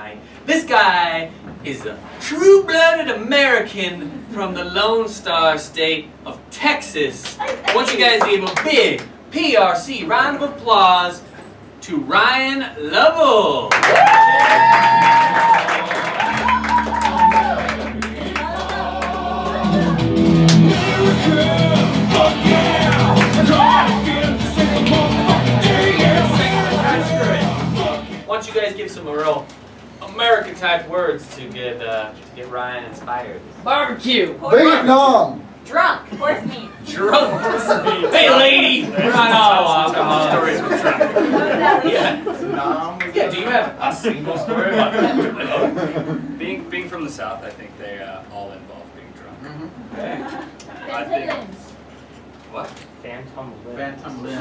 guy. This guy is a true-blooded American from the Lone Star State of Texas. I want you guys to give a big PRC round of applause to Ryan Lovell. Why don't you guys give some real American-type words to get Ryan inspired? Barbecue. Vietnam. Drunk. Horse meat. Drunk horse meat. Hey, lady! We're not all stories with drunk. Yeah. Yeah. Do you have a single story about that? Being from the South, I think they all involve being drunk. Okay. I think. What? Phantom limb. Phantom limb.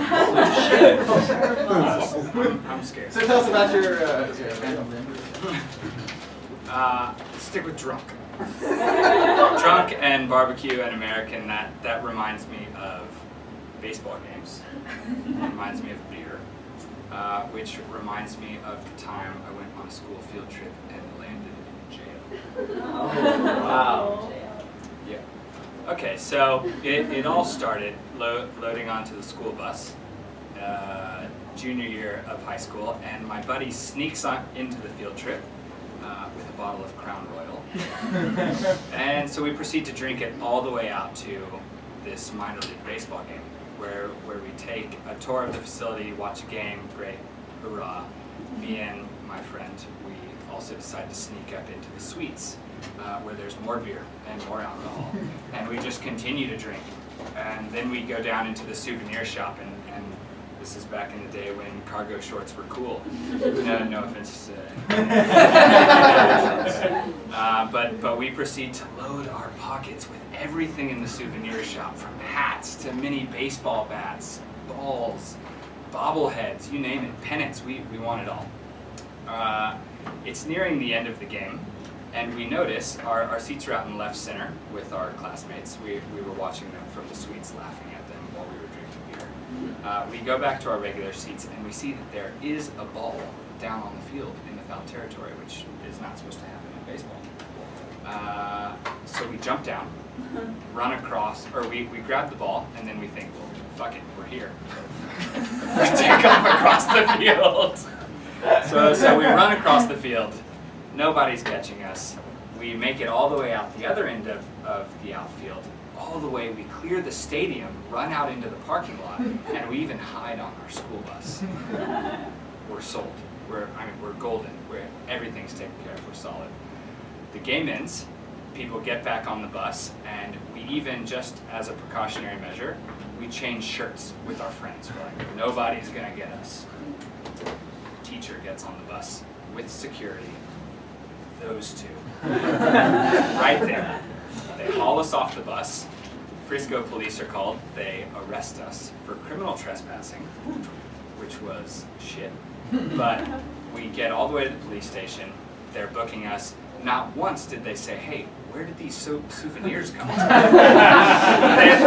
I'm scared. So tell us about your phantom limb. Stick with drunk. Drunk and barbecue and American, that reminds me of baseball games. It reminds me of beer. Which reminds me of the time I went on a school field trip and landed in jail. Oh, wow. Yeah. Okay, so it all started loading onto the school bus, junior year of high school, and my buddy sneaks into the field trip with a bottle of Crown Royal. And so we proceed to drink it all the way out to this minor league baseball game, where we take a tour of the facility, watch a game, great, hurrah. Me and my friend, we also decide to sneak up into the suites, where there's more beer and more alcohol, and we just continue to drink. And then we go down into the souvenir shop, and this is back in the day when cargo shorts were cool. No offense but we proceed to load our pockets with everything in the souvenir shop, from hats to mini baseball bats, balls, bobbleheads, you name it, pennants, we want it all. It's nearing the end of the game, and we notice our seats are out in left center with our classmates. We were watching them from the suites, laughing at them while we were drinking beer. We go back to our regular seats, and we see that there is a ball down on the field in the foul territory, which is not supposed to happen in baseball. So we jump down, run across, or we grab the ball, and then we think, well, fuck it, we're here. We take off across the field. So we run across the field. Nobody's catching us. We make it all the way out the other end of the outfield. All the way, we clear the stadium, run out into the parking lot, and we even hide on our school bus. We're sold. We're golden. Everything's taken care of. We're solid. The game ends. People get back on the bus, and we even, just as a precautionary measure, we change shirts with our friends. We're like, nobody's gonna get us. Teacher gets on the bus with security. Those two. Right there. They haul us off the bus. Frisco police are called. They arrest us for criminal trespassing, which was shit. But we get all the way to the police station. They're booking us. Not once did they say, hey, where did these souvenirs come from?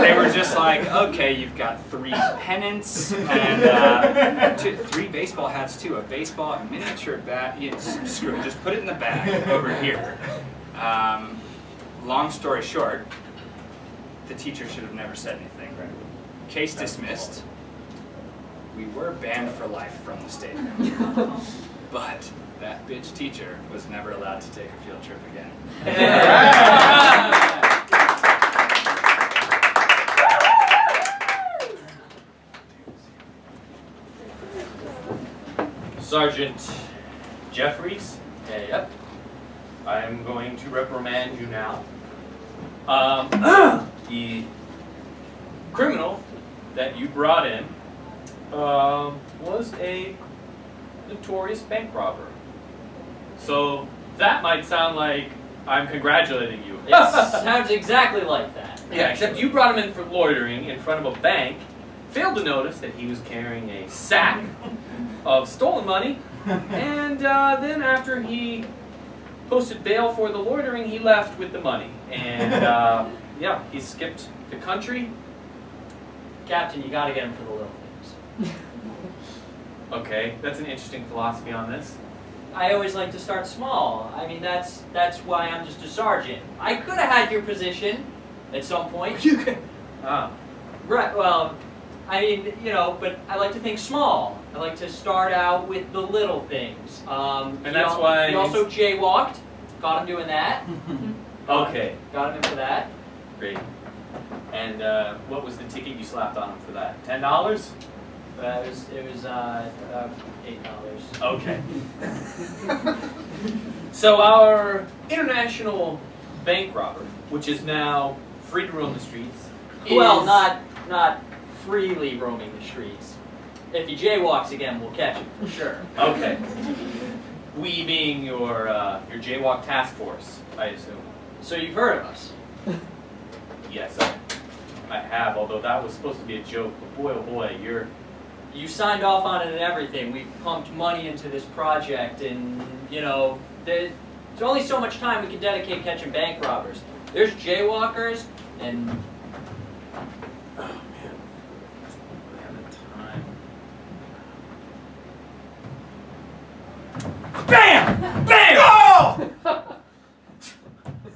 They were just like, okay, you've got 3 pennants and 3 baseball hats too, a baseball, a miniature bat. Screw it, just put it in the bag over here. Long story short, the teacher should have never said anything. Case dismissed. We were banned for life from the stadium. But that bitch teacher was never allowed to take a field trip again. Sergeant Jeffries, yep. I am going to reprimand you now. The criminal that you brought in was a notorious bank robber. So that might sound like I'm congratulating you. It sounds exactly like that. Yeah, except you brought him in for loitering in front of a bank, failed to notice that he was carrying a sack of stolen money, and then after he posted bail for the loitering, he left with the money. And yeah, he skipped the country. Captain, you gotta get him for the little things. Okay, that's an interesting philosophy on this. I always like to start small. I mean, that's why I'm just a sergeant. I could have had your position at some point. You can. Right, well, I mean, you know, but I like to think small. I like to start out with the little things. And that's why he also jaywalked. Got him doing that. Okay. Got him in for that. Great. And what was the ticket you slapped on him for that? $10? It was $8. Okay. So our international bank robber, which is now free to roam the streets. Well, not freely roaming the streets. If he jaywalks again, we'll catch him for sure. Okay. We being your jaywalk task force, I assume. So you've heard of us? Yes, I have. Although that was supposed to be a joke. But boy, oh boy, You signed off on it and everything. We've pumped money into this project, and you know, there's only so much time we can dedicate catching bank robbers. There's jaywalkers, and oh man, I have the time. Bam! Bam! Oh!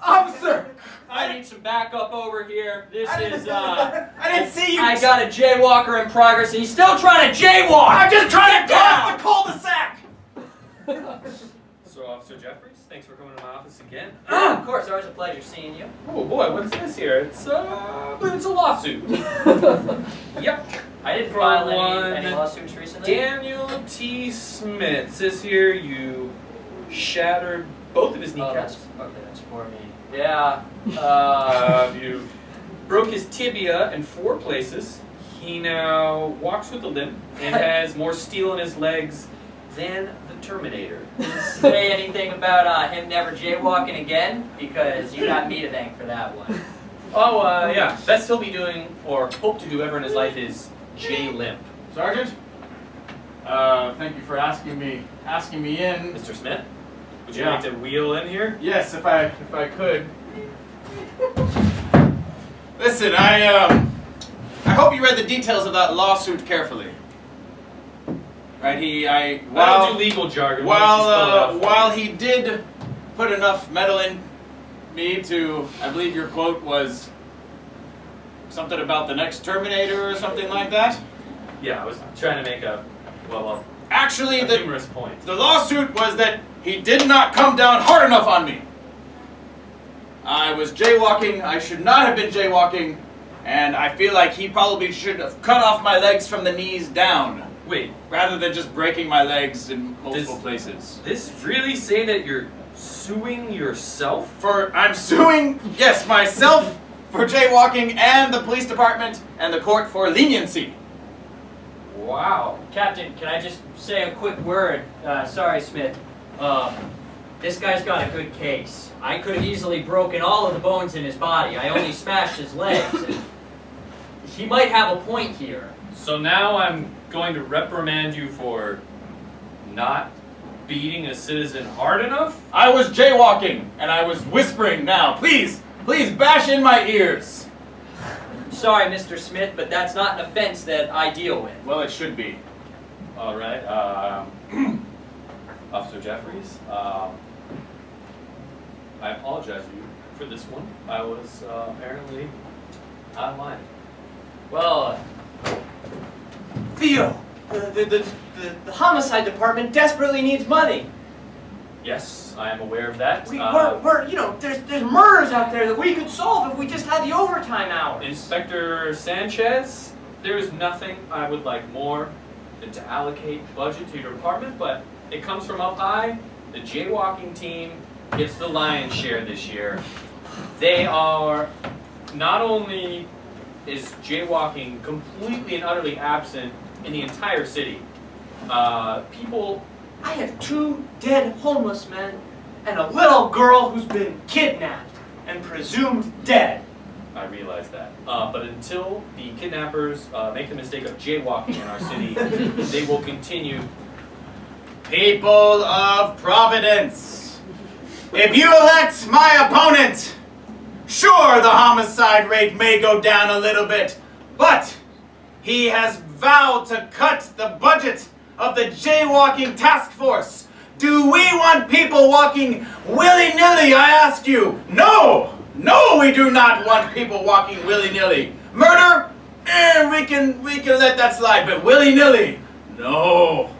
Officer! I need some backup over here. This is I didn't see you! I got a jaywalker in progress, and he's still trying to jaywalk. I'm just trying to Get cross the cul-de-sac! So, Officer Jeffries, thanks for coming to my office again. Of course, always a pleasure seeing you. Oh boy, what's this here? It's I believe it's a lawsuit. Yep. I didn't From file one any lawsuits recently. Daniel T. Smith. It says here you shattered both of his Oh, kneecaps. that's for me. Yeah. You broke his tibia in 4 places. He now walks with a limp and has more steel in his legs than the Terminator. Say anything about him never jaywalking again? Because you got me to thank for that one. Oh, yeah. Best he'll be doing, or hope to do ever in his life, is J-limp. Sergeant, thank you for asking me in. Mr. Smith, would you Yeah. like to wheel in here? Yes, if I could. Listen, I hope you read the details of that lawsuit carefully. Right, I don't do legal jargon. Why don't you spell it out for me? while he did put enough metal in me to, I believe your quote was something about the next Terminator or something like that. Yeah, I was trying to make a Actually, humorous point. the lawsuit was that he did not come down hard enough on me. I was jaywalking. I should not have been jaywalking, and I feel like he probably should have cut off my legs from the knees down. Wait, Rather than just breaking my legs in multiple places. this really say that you're suing yourself? I'm suing, yes, myself for jaywalking and the police department and the court for leniency. Wow. Captain, can I just say a quick word? Sorry, Smith. This guy's got a good case. I could have easily broken all of the bones in his body. I only smashed his legs. He might have a point here. So now I'm going to reprimand you for not beating a citizen hard enough? I was jaywalking and I was whispering now. Please bash in my ears. Sorry, Mr. Smith, but that's not an offense that I deal with. Well, it should be. All right. Officer Jeffries, I apologize to you for this one. I was apparently out of line. Well, Theo, the homicide department desperately needs money. Yes, I am aware of that. We're you know, there's murders out there that we could solve if we just had the overtime hours. Inspector Sanchez, there is nothing I would like more than to allocate budget to your department, but it comes from up high. The jaywalking team gets the lion's share this year. They are, not only is jaywalking completely and utterly absent in the entire city, people... I have 2 dead homeless men and a little girl who's been kidnapped and presumed dead. I realize that. But until the kidnappers make the mistake of jaywalking in our city, they will continue. People of Providence, if you elect my opponent, sure, the homicide rate may go down a little bit, but he has vowed to cut the budget of the jaywalking task force Do we want people walking willy-nilly, I ask you? No! No, we do not want people walking willy-nilly. Murder? We can let that slide, but willy-nilly? No.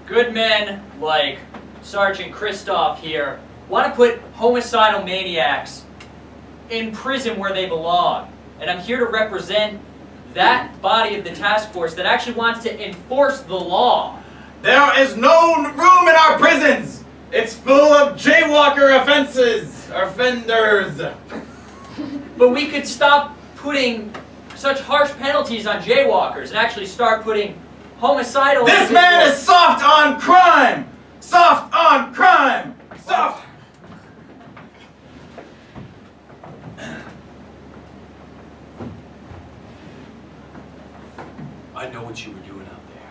Good men like Sergeant Christoph here want to put homicidal maniacs in prison where they belong. And I'm here to represent that body of the task force that actually wants to enforce the law. There is no room in our prisons. It's full of jaywalker offenders. But we could stop putting such harsh penalties on jaywalkers and actually start putting homicidal... This man is soft on crime! Soft on crime! Soft! I know what you were doing out there.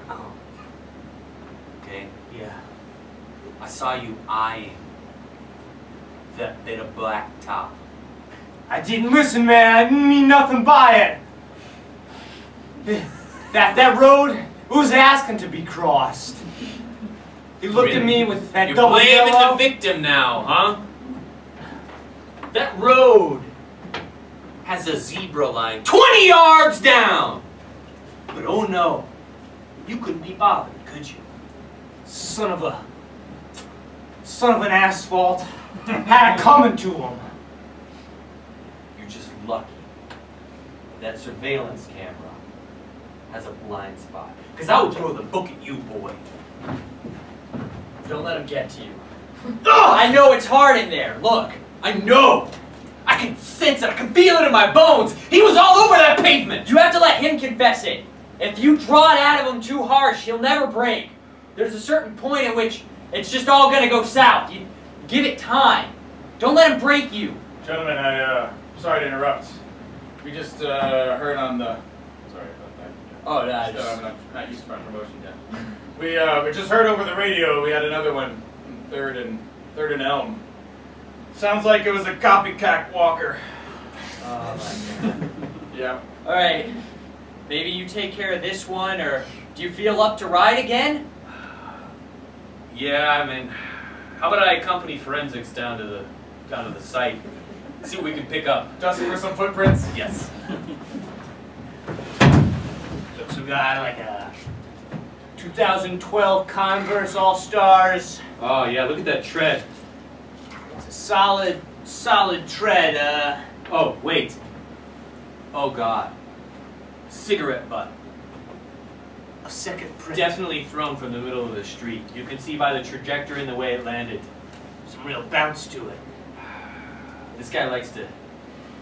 Okay? Yeah. I saw you eyeing that bit of black top. I didn't listen, man. I didn't mean nothing by it. That road was asking to be crossed. He looked at me with that You're double blaming yellow. the victim now, huh? That road Has a zebra line 20 yards down! But oh no, you couldn't be bothered, could you? Son of an asphalt. Had it coming to him. You're just lucky that surveillance camera has a blind spot. Because I would throw the book at you, boy. Don't let him get to you. I know it's hard in there. Look. I know! I can sense it, I can feel it in my bones! He was all over that pavement! You have to let him confess it. If you draw it out of him too harsh, he'll never break. There's a certain point at which it's just all gonna go south. You give it time. Don't let him break you. Gentlemen, sorry to interrupt. We just heard on the... Sorry about that. Oh, no. I'm not used to my promotion yet. We just heard over the radio. We had another one, third and Elm. Sounds like it was a copycat walker. Oh, my God. Yeah. All right. Maybe you take care of this one, or do you feel up to ride again? Yeah, I mean, how about I accompany forensics down to the site, see what we can pick up. Just for some footprints? Yes. So we got like a 2012 Converse All-Stars. Oh yeah, look at that tread. It's a solid tread. Oh, wait. Oh God. Cigarette butt. A second print. Definitely thrown from the middle of the street. You can see by the trajectory and the way it landed. Some real bounce to it. This guy likes to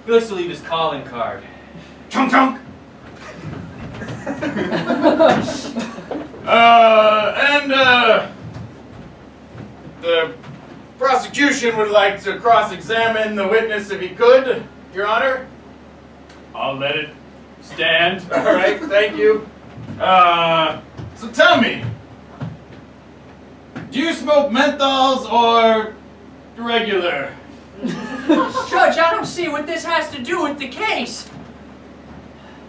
leave his calling card. Chunk chunk! The prosecution would like to cross-examine the witness if he could, Your Honor. I'll let it stand. All right, thank you. So tell me, do you smoke menthols or regular? Judge, I don't see what this has to do with the case.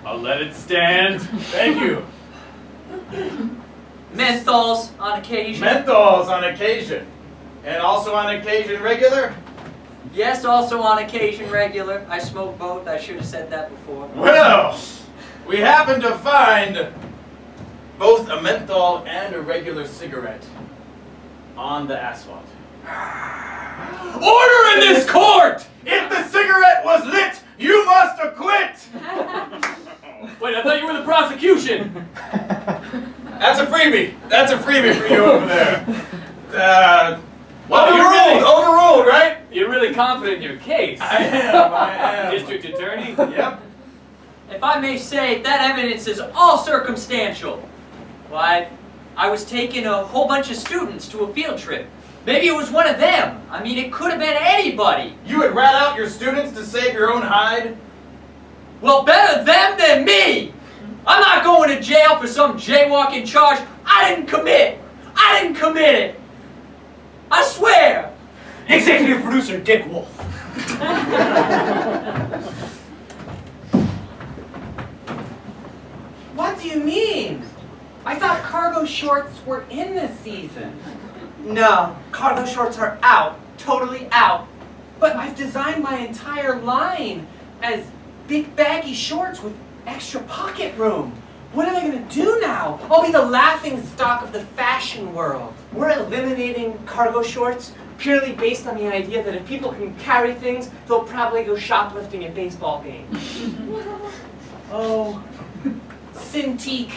I'll let it stand. Thank you. Menthols on occasion. Menthols on occasion. And also on occasion regular? Yes, also on occasion regular. I smoke both. I should have said that before. Well, we happen to find both a menthol and a regular cigarette on the asphalt. Order in this court! If the cigarette was lit, you must acquit! Wait, I thought you were the prosecution. That's a freebie. That's a freebie for you over there. Overruled, right? You're really confident in your case. I am. District attorney? Yep. If I may say, that evidence is all circumstantial. Why, I was taking a whole bunch of students to a field trip. Maybe it was one of them. I mean, it could have been anybody. You would rat out your students to save your own hide? Well, better them than me. I'm not going to jail for some jaywalking charge I didn't commit. I didn't commit it. I swear. Executive producer Dick Wolf. What do you mean? I thought cargo shorts were in this season. No, cargo shorts are out. Totally out. But I've designed my entire line as big baggy shorts with extra pocket room. What am I gonna do now? I'll be the laughing stock of the fashion world. We're eliminating cargo shorts purely based on the idea that if people can carry things, they'll probably go shoplifting at baseball games. Oh, Cintiq.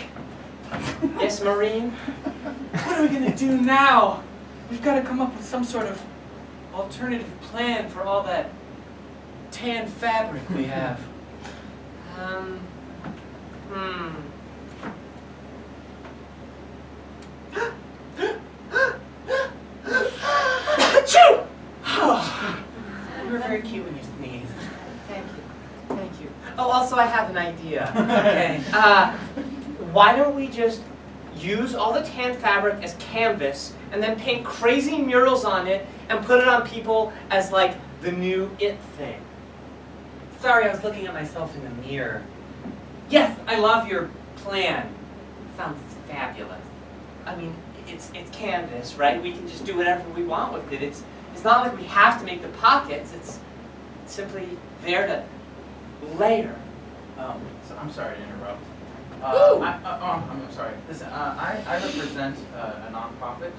Yes, Marine? What are we gonna do now? We've got to come up with some sort of alternative plan for all that tan fabric we have. Achoo! Oh, you were very cute when you sneezed. Thank you. Thank you. Oh, also I have an idea. Okay. Why don't we just use all the tan fabric as canvas and then paint crazy murals on it and put it on people as like the new it thing? Sorry, I was looking at myself in the mirror. Yes, I love your plan. Sounds fabulous. I mean, it's canvas, right? We can just do whatever we want with it. It's not like we have to make the pockets. It's simply there to layer. So I'm sorry to interrupt. Woo! I'm sorry. Listen, I represent a nonprofit.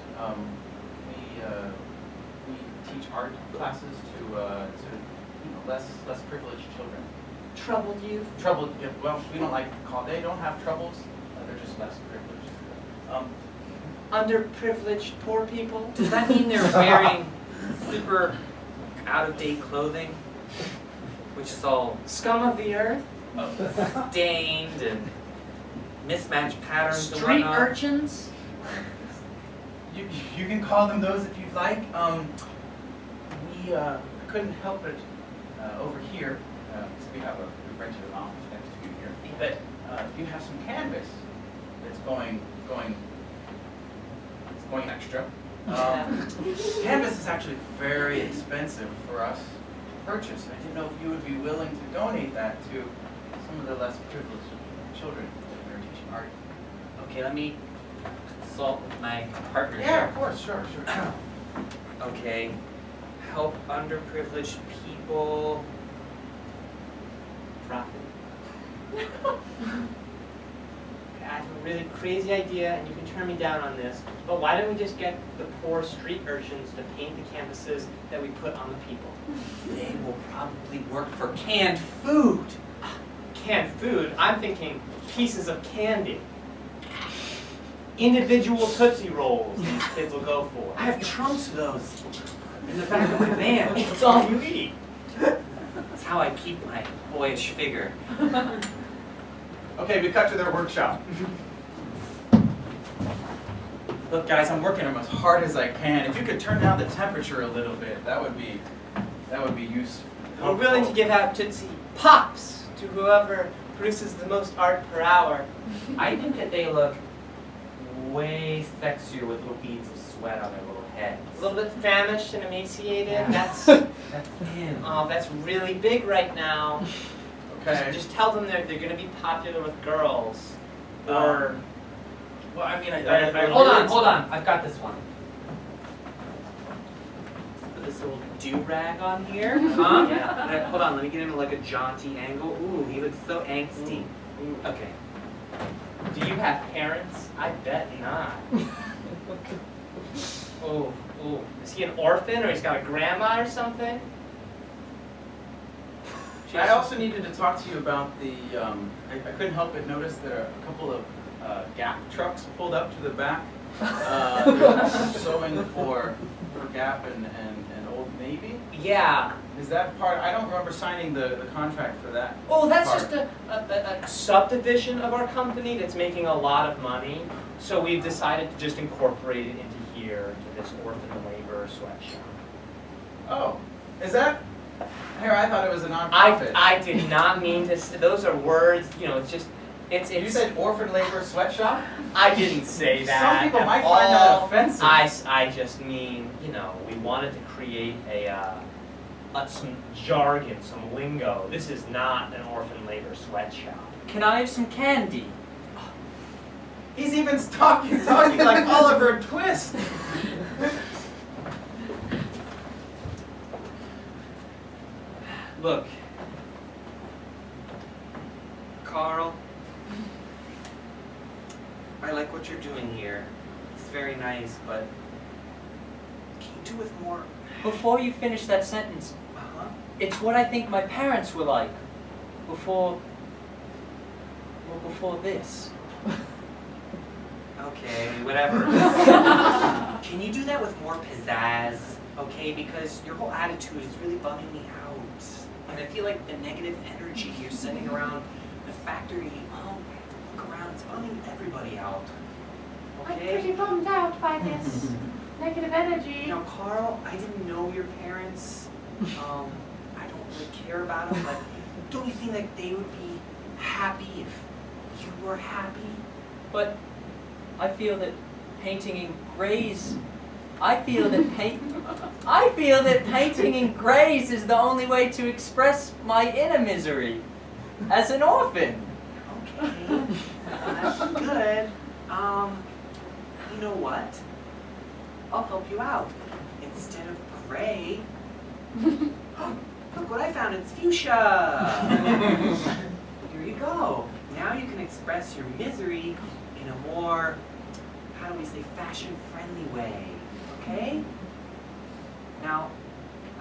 We teach art classes to less privileged children. Troubled youth. Troubled. Well, we don't like to call. They don't have troubles. They're just less privileged. Underprivileged poor people. Does that mean they're wearing super out-of-date clothing? Which is all Scum of the earth. stained and mismatched patterns and Street whatnot? urchins. You can call them those if you'd like. We couldn't help it over here, because we rented an office next to you here, that you have some canvas that's going extra. Canvas is actually very expensive for us to purchase. I didn't know if you would be willing to donate that to some of the less privileged children that we are teaching art. Okay, let me consult with my partner Yeah, here. of course, sure. Okay, help underprivileged people. Profit. I have a really crazy idea, and you can turn me down on this, but why don't we just get the poor street urchins to paint the canvases that we put on the people? They will probably work for canned food. Canned food? I'm thinking pieces of candy. Individual Tootsie Rolls these kids will go for. I have trunks of those in the back of my van. It's all you eat. That's how I keep my boyish figure. Okay, we cut to their workshop. Look, guys, I'm working as hard as I can. If you could turn down the temperature a little bit, that would be useful. We're willing to give out Tootsie Pops to whoever produces the most art per hour. I think that they look way sexier with little beads of sweat on their little heads. A little bit famished and emaciated. Yeah. That's him. oh, that's really big right now. Okay. Just tell them they're going to be popular with girls. Or Well, I mean, Hold on. I've got this one. Put this little do-rag on here. Huh? Yeah. Hold on, let me get him like a jaunty angle. Ooh, he looks so angsty. Okay. do you have parents? I bet not. Oh, is he an orphan or he's got a grandma or something? I also needed to talk to you about the, I couldn't help but notice there are a couple of Gap trucks pulled up to the back, sewing for Gap and Old Navy. Yeah. Is that part, I don't remember signing the contract for that. Oh, that's part. just a subdivision of our company that's making a lot of money. So we've decided to just incorporate it into here, into this orphan labor sweatshop. Oh, is that? Here, I thought it was a nonprofit. I did not mean to say, those are words, you know, it's just, it's. You said orphan labor sweatshop? I didn't say that. Some people at might all. find that offensive. I just mean, you know, we wanted to create some jargon, some lingo. This is not an orphan labor sweatshop. Can I have some candy? He's even talking like Oliver Twist. Look, Carl, I like what you're doing here. It's very nice, but can you do with more? Before you finish that sentence, it's what I think my parents were like before this. Okay, whatever. Can you do that with more pizzazz? Okay, because your whole attitude is really bumming me out. And I feel like the negative energy you're sending around the factory, look around, it's bumming everybody out. I'm Okay? pretty bummed out by this negative energy. Now, Carl, I didn't know your parents. I don't really care about them, but don't you think that they would be happy if you were happy? But I feel that painting in grays. I feel that painting in grays is the only way to express my inner misery as an orphan. Okay, that's good. You know what? I'll help you out. Instead of gray, look what I found, it's fuchsia. Here you go. Now you can express your misery in a more, how do we say, fashion-friendly way, okay? Now,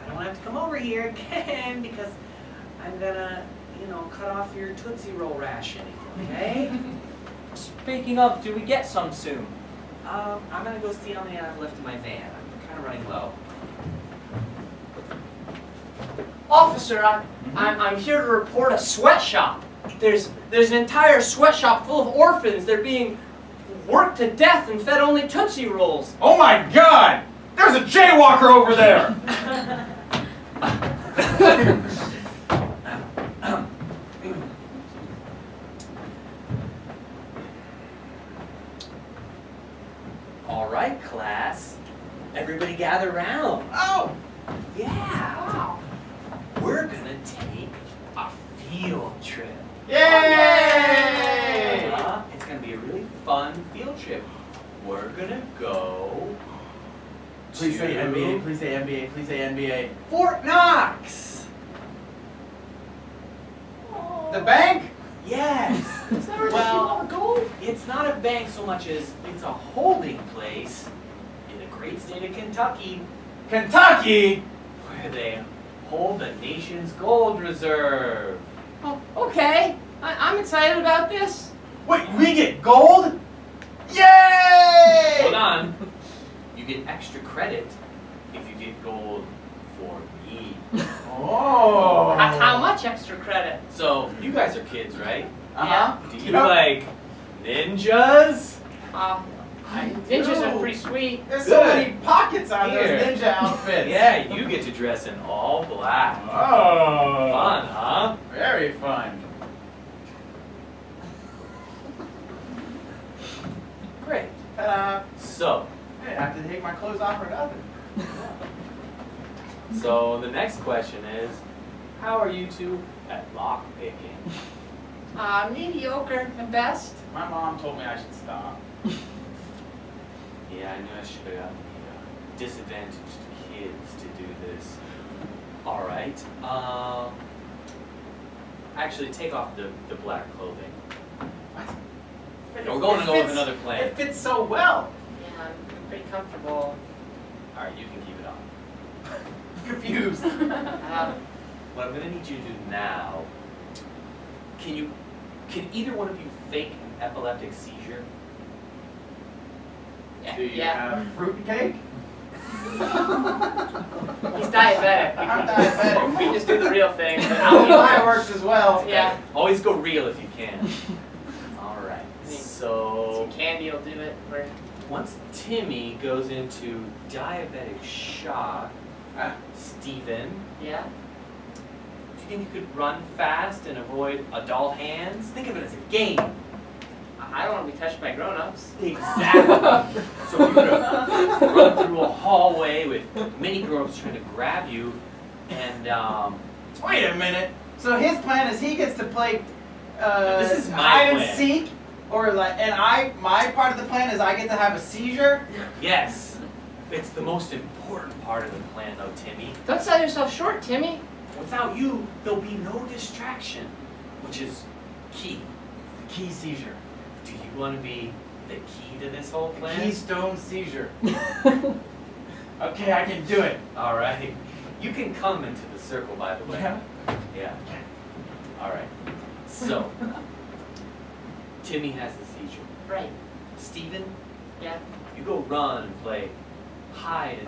I don't have to come over here again because I'm gonna, cut off your Tootsie Roll ration, okay? Speaking of, do we get some soon? I'm gonna go see how many I have left in my van. I'm kind of running low. Officer, I'm here to report a sweatshop. There's an entire sweatshop full of orphans. They're being worked to death and fed only Tootsie Rolls. Oh my God! There's a jaywalker over there! All right, class. Everybody gather round. Oh! Yeah. Wow. We're gonna take a field trip. Yay! It's gonna be a really fun field trip. We're gonna go. Please say NBA, please say NBA, please say NBA. Fort Knox. The bank? Yes. Is that where Well, the gold? it's not a bank so much as it's a holding place in the great state of Kentucky, Kentucky? where they hold the nation's gold reserve. Oh, okay. I'm excited about this. Wait, we get gold? Yay! Hold on. You get extra credit if you get gold for me. Oh. How much extra credit? So, you guys are kids, right? Uh-huh. Do you like ninjas? Ninjas are pretty sweet. There's so Good. many pockets on Here. those ninja outfits. Yeah, you get to dress in all black. Oh. Fun, huh? Very fun. Great. Ta-da. So, I didn't have to take my clothes off or nothing. so the next question is, how are you two at lock picking? Mediocre at best. My mom told me I should stop. Yeah, I knew I should have gotten the disadvantaged kids to do this. All right. Actually, take off the black clothing. What? We're going to go with another plan. It fits so well. Yeah, I'm pretty comfortable. All right, you can keep it on. Confused. What I'm gonna need you to do now, can either one of you fake an epileptic seizure? Do you Yeah. have fruitcake? He's diabetic. I'm diabetic. We just do the real thing. Mine works as well. Yeah. Always go real if you can. All right. So Some candy will do it. once Timmy goes into diabetic shock, Steven, Yeah. do you think you could run fast and avoid adult hands? Think of it as a game. I don't want to be touched by grown-ups. Exactly. So you're gonna run through a hallway with many grown-ups trying to grab you, and Wait a minute. So his plan is he gets to play This is my hide plan. and seek, or my part of the plan is I get to have a seizure. yes, It's the most important part of the plan, though, Timmy. Don't sell yourself short, Timmy. Without you, there'll be no distraction, which is key. The key seizure. Do you want to be the key to this whole plan? Keystone seizure. Okay, I can do it. All right. You can come into the circle, by the way. Yeah? Yeah. All right. So, Timmy has the seizure. Right. Steven, Yeah. you go run and play hide in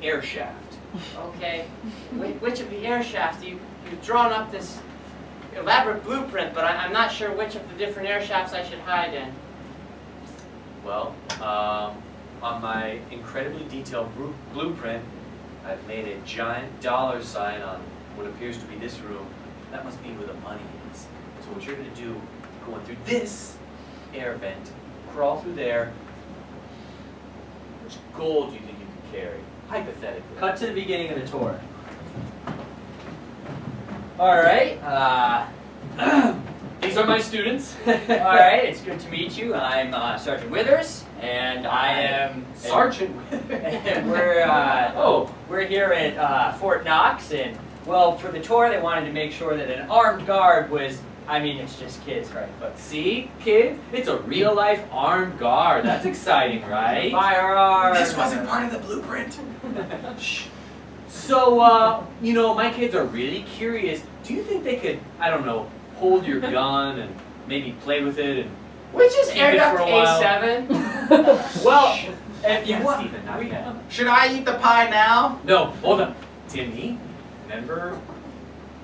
the air shaft. Okay. Which of the air shafts? You've drawn up this elaborate blueprint, but I'm not sure which of the different air shafts I should hide in. Well, on my incredibly detailed blueprint, I've made a giant $ sign on what appears to be this room. That must be where the money is. So what you're going to do, going through this air vent, crawl through there. How much gold do you think you can carry? Hypothetically. Cut to the beginning of the tour. All right. These are my students. All right. It's good to meet you. I'm Sergeant Withers, and I am Sergeant. and we're here at Fort Knox, and well, for the tour, they wanted to make sure that an armed guard was. I mean, it's just kids, right? But See, kid? It's a real-life armed guard. That's exciting, right? firearms. This wasn't part of the blueprint. Shh. So, you know, my kids are really curious. Do you think they could, I don't know, hold your gun and maybe play with it? And Which is Keep air it duct for a while. A7. Well, if you yeah, want, Stephen, not yet. Should I eat the pie now? No, hold on. Timmy, remember?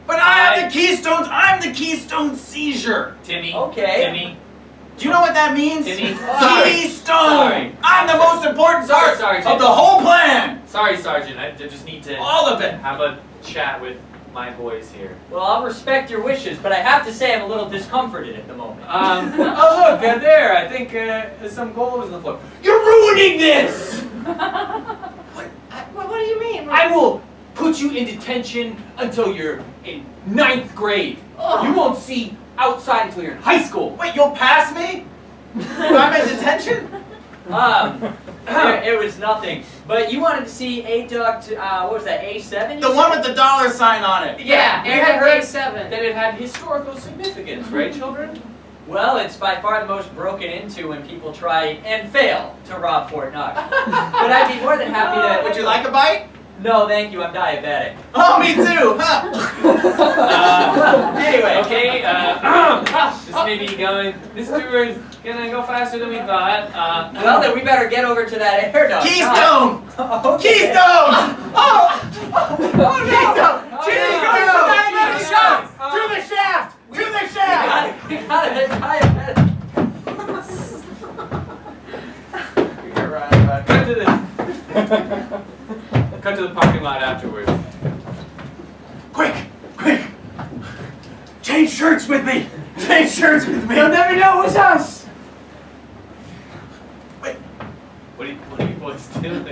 But I have the keystones. I'm the keystone seizure. Timmy. Okay. Timmy. Do you know what that means? Timmy. Keystone. Sorry. I'm the most important Sorry, part Sergeant. of the whole plan. Sorry, Sergeant. I just need to All of it. have a chat with my boys here. well, I'll respect your wishes, but I have to say I'm a little discomforted at the moment. Oh, look, there. I think there's some gold on the floor. You're ruining this! What do you mean? I will put you in detention until you're in 9th grade. Ugh. You won't see outside until you're in high school. Wait, you'll pass me? If I'm in detention? It was nothing. But you wanted to see A duct, what was that, A7? The one with the $ sign on it. Yeah, you air had duct heard A7. that it had historical significance, right, children? Well, it's by far the most broken into when people try and fail to rob Fort Knox. But I'd be more than happy to... Would you like a bite? No, thank you, I'm diabetic. Oh, me too. Huh? Anyway. Okay, this may be going. This tour is gonna go faster than we thought. Well, then we better get over to that air duct. Keystone. Okay. Keystone. Oh no. Keystone. Keystone. Keystone. To the shaft. To the shaft. You got it, diabetic. You're right about Cut to the cut to the parking lot afterwards. Quick. Change shirts with me. Change shirts with me. They'll never know it was us. Wait. What are you boys doing?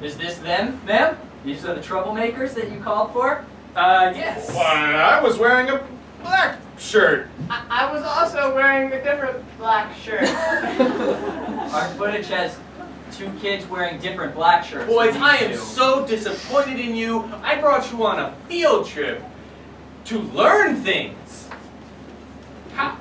Is this them, ma'am? These are the troublemakers that you called for? Yes. Why, I was wearing a black shirt. I was also wearing a different black shirt. Our footage has 2 kids wearing different black shirts. Boys, than I these am two. so disappointed in you. I brought you on a field trip to learn things. How?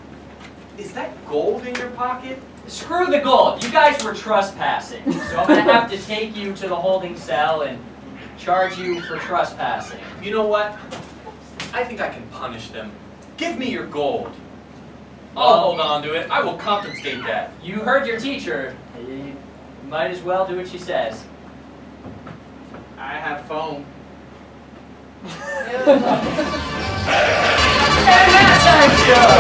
Is that gold in your pocket? Screw the gold. You guys were trespassing. So I'm going to have to take you to the holding cell and charge you for trespassing. You know what? I think I can punish them. Give me your gold. I'll hold on to it. I will confiscate that. You heard your teacher. You might as well do what she says. I have foam. And that's our show!